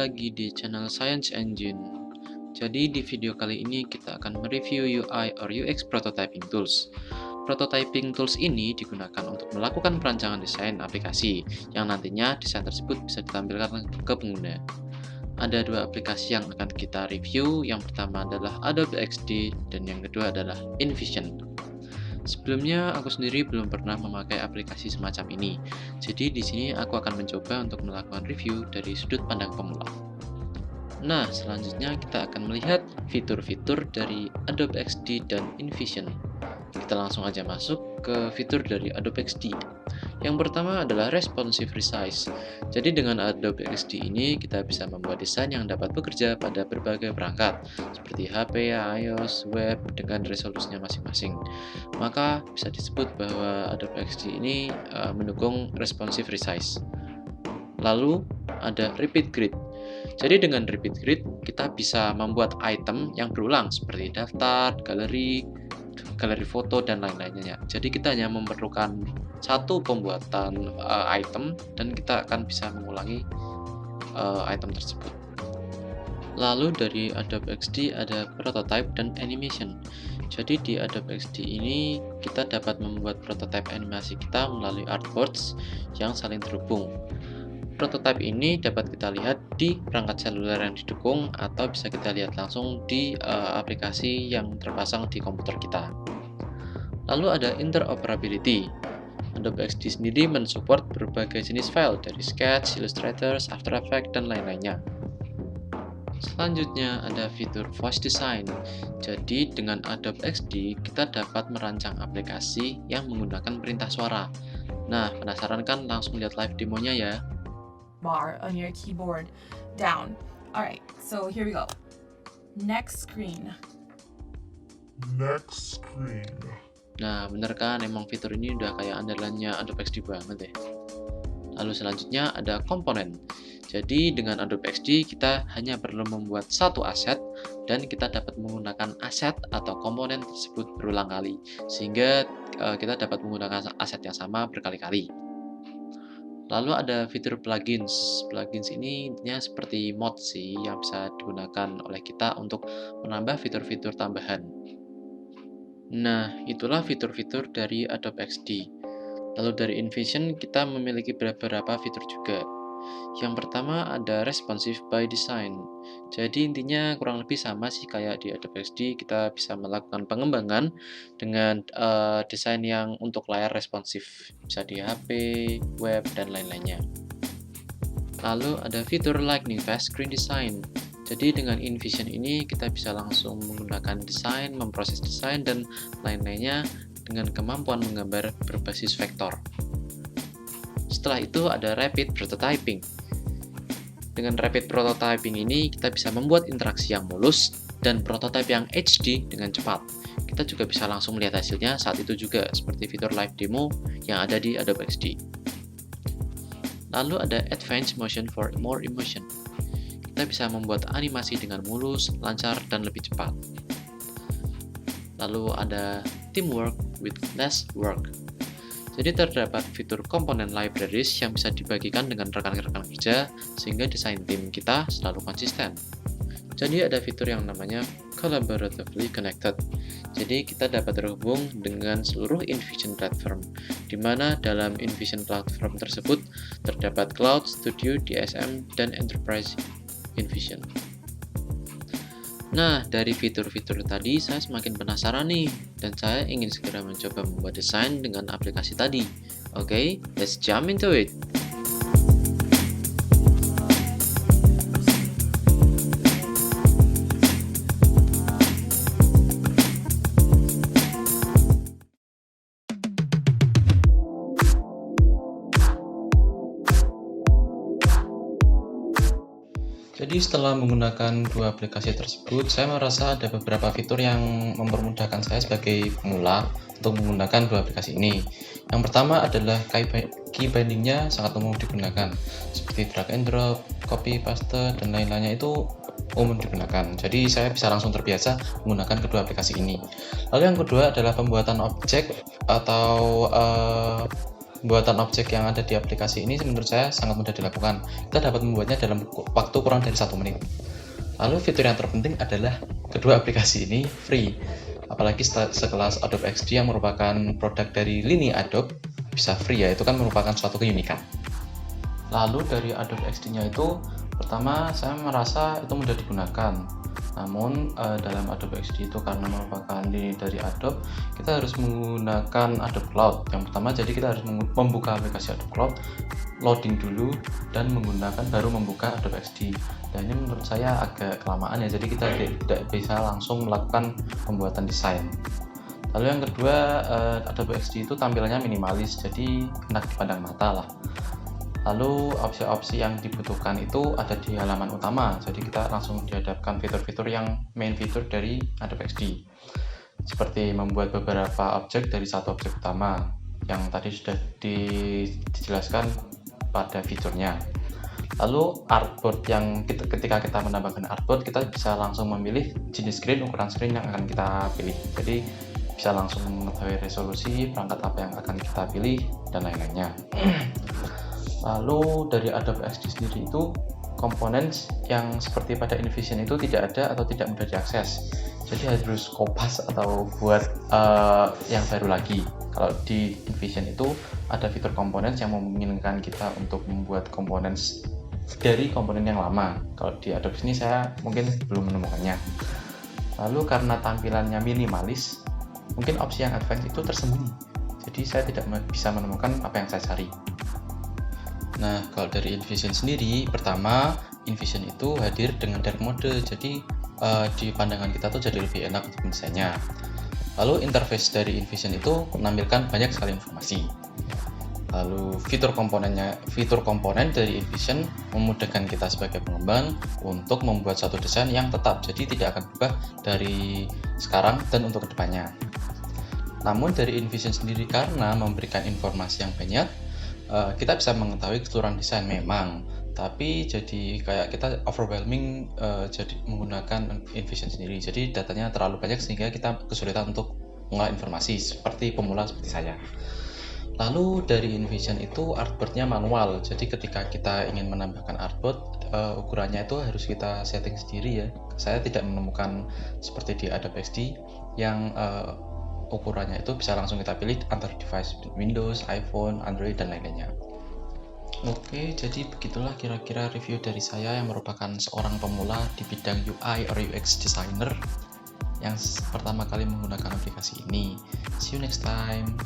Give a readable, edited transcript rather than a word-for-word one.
lagi di channel Science Engine. Jadi di video kali ini kita akan mereview UI or UX Prototyping Tools. Prototyping tools ini digunakan untuk melakukan perancangan desain aplikasi yang nantinya desain tersebut bisa ditampilkan ke pengguna. Ada dua aplikasi yang akan kita review, yang pertama adalah Adobe XD dan yang kedua adalah InVision. Sebelumnya aku sendiri belum pernah memakai aplikasi semacam ini. Jadi di sini aku akan mencoba untuk melakukan review dari sudut pandang pemula. Nah, selanjutnya kita akan melihat fitur-fitur dari Adobe XD dan InVision. Kita langsung aja masuk ke fitur dari Adobe XD. Yang pertama adalah Responsive Resize. Jadi dengan Adobe XD ini kita bisa membuat desain yang dapat bekerja pada berbagai perangkat seperti HP, iOS, web dengan resolusinya masing-masing. Maka bisa disebut bahwa Adobe XD ini mendukung Responsive Resize. Lalu ada Repeat Grid. Jadi dengan Repeat Grid kita bisa membuat item yang berulang seperti daftar, galeri foto, dan lain-lainnya. Jadi kita hanya memerlukan satu pembuatan item dan kita akan bisa mengulangi item tersebut. Lalu dari Adobe XD ada Prototype dan Animation. Jadi di Adobe XD ini kita dapat membuat prototipe animasi kita melalui artboards yang saling terhubung. Prototipe ini dapat kita lihat di perangkat seluler yang didukung atau bisa kita lihat langsung di aplikasi yang terpasang di komputer kita. Lalu ada interoperability. Adobe XD sendiri mensupport berbagai jenis file dari Sketch, Illustrator, After Effects, dan lain-lainnya. Selanjutnya ada fitur Voice Design. Jadi dengan Adobe XD kita dapat merancang aplikasi yang menggunakan perintah suara. Nah, penasaran kan? Langsung lihat live demonya ya. Bar on your keyboard down. All right, so here we go. Next screen. Nah, bener kan? Emang fitur ini udah kayak andalannya Adobe XD banget deh. Lalu selanjutnya ada komponen. Jadi dengan Adobe XD kita hanya perlu membuat satu aset dan kita dapat menggunakan aset atau komponen tersebut berulang kali sehingga kita dapat menggunakan aset yang sama berkali-kali. Lalu ada fitur plugins. Plugins ini intinya seperti mod sih yang bisa digunakan oleh kita untuk menambah fitur-fitur tambahan. Nah, itulah fitur-fitur dari Adobe XD. Lalu dari InVision kita memiliki beberapa fitur juga. Yang pertama ada Responsive by Design. Jadi intinya kurang lebih sama sih kayak di Adobe XD, kita bisa melakukan pengembangan dengan desain yang untuk layar responsif, bisa di HP, web, dan lain-lainnya. Lalu ada fitur Lightning Fast Screen Design. Jadi dengan InVision ini kita bisa langsung menggunakan desain, memproses desain, dan lain-lainnya dengan kemampuan menggambar berbasis vektor. Setelah itu ada Rapid Prototyping. Dengan Rapid Prototyping ini kita bisa membuat interaksi yang mulus dan prototipe yang HD dengan cepat. Kita juga bisa langsung melihat hasilnya saat itu juga, seperti fitur live demo yang ada di Adobe XD. Lalu ada Advanced Motion for More Emotion. Kita bisa membuat animasi dengan mulus, lancar, dan lebih cepat. Lalu ada Teamwork with Less Work. Jadi terdapat fitur komponen libraries yang bisa dibagikan dengan rekan-rekan kerja sehingga desain tim kita selalu konsisten. Jadi ada fitur yang namanya Collaboratively Connected. Jadi kita dapat terhubung dengan seluruh InVision platform, di mana dalam InVision platform tersebut terdapat Cloud, Studio, DSM, dan Enterprise InVision. Nah, dari fitur-fitur tadi saya semakin penasaran nih, dan saya ingin segera mencoba membuat desain dengan aplikasi tadi. Oke, let's jump into it! Jadi setelah menggunakan dua aplikasi tersebut, saya merasa ada beberapa fitur yang mempermudahkan saya sebagai pemula untuk menggunakan dua aplikasi ini. Yang pertama adalah key bindingnya sangat umum digunakan, seperti drag and drop, copy, paste, dan lain-lainnya itu umum digunakan. Jadi saya bisa langsung terbiasa menggunakan kedua aplikasi ini. Lalu yang kedua adalah pembuatan objek atau pembuatan objek yang ada di aplikasi ini menurut saya sangat mudah dilakukan. Kita dapat membuatnya dalam waktu kurang dari 1 menit. Lalu fitur yang terpenting adalah kedua aplikasi ini free. Apalagi sekelas Adobe XD yang merupakan produk dari lini Adobe bisa free ya, itu kan merupakan suatu keunikan. Lalu dari Adobe XD-nya itu, pertama saya merasa itu mudah digunakan. Namun dalam Adobe XD itu karena merupakan lini dari Adobe, kita harus menggunakan Adobe Cloud. Yang pertama, jadi kita harus membuka aplikasi Adobe Cloud, loading dulu, dan baru membuka Adobe XD. Dan ini menurut saya agak kelamaan ya, jadi kita tidak bisa langsung melakukan pembuatan desain. Lalu yang kedua, Adobe XD itu tampilannya minimalis, jadi enak dipandang mata lah. Lalu opsi-opsi yang dibutuhkan itu ada di halaman utama, jadi kita langsung dihadapkan fitur-fitur yang main fitur dari Adobe XD, seperti membuat beberapa objek dari satu objek utama yang tadi sudah dijelaskan pada fiturnya. Lalu artboard, yang ketika kita menambahkan artboard, kita bisa langsung memilih jenis screen, ukuran screen yang akan kita pilih. Jadi bisa langsung mengetahui resolusi perangkat apa yang akan kita pilih dan lain-lainnya. Lalu dari Adobe XD sendiri itu, komponen yang seperti pada InVision itu tidak ada atau tidak mudah diakses. Jadi harus kopas atau buat yang baru lagi. Kalau di InVision itu ada fitur komponen yang memungkinkan kita untuk membuat komponen dari komponen yang lama. Kalau di Adobe ini saya mungkin belum menemukannya. Lalu karena tampilannya minimalis, mungkin opsi yang advance itu tersembunyi. Jadi saya tidak bisa menemukan apa yang saya cari. Nah, kalau dari InVision sendiri, pertama, InVision itu hadir dengan dark mode, jadi di pandangan kita tuh jadi lebih enak untuk mendesainnya. Lalu interface dari InVision itu menampilkan banyak sekali informasi. Lalu fitur komponen dari InVision memudahkan kita sebagai pengembang untuk membuat suatu desain yang tetap, jadi tidak akan berubah dari sekarang dan untuk kedepannya. Namun dari InVision sendiri karena memberikan informasi yang banyak, kita bisa mengetahui keseluruhan desain memang, tapi jadi kayak kita overwhelming jadi menggunakan InVision sendiri. Jadi datanya terlalu banyak sehingga kita kesulitan untuk mengolah informasi seperti pemula seperti saya. Lalu dari InVision itu artboard-nya manual. Jadi ketika kita ingin menambahkan artboard, ukurannya itu harus kita setting sendiri ya. Saya tidak menemukan seperti di Adobe XD yang ukurannya itu bisa langsung kita pilih antar device Windows, iPhone, Android, dan lain-lainnya. Oke, jadi begitulah kira-kira review dari saya yang merupakan seorang pemula di bidang UI or UX designer yang pertama kali menggunakan aplikasi ini. See you next time.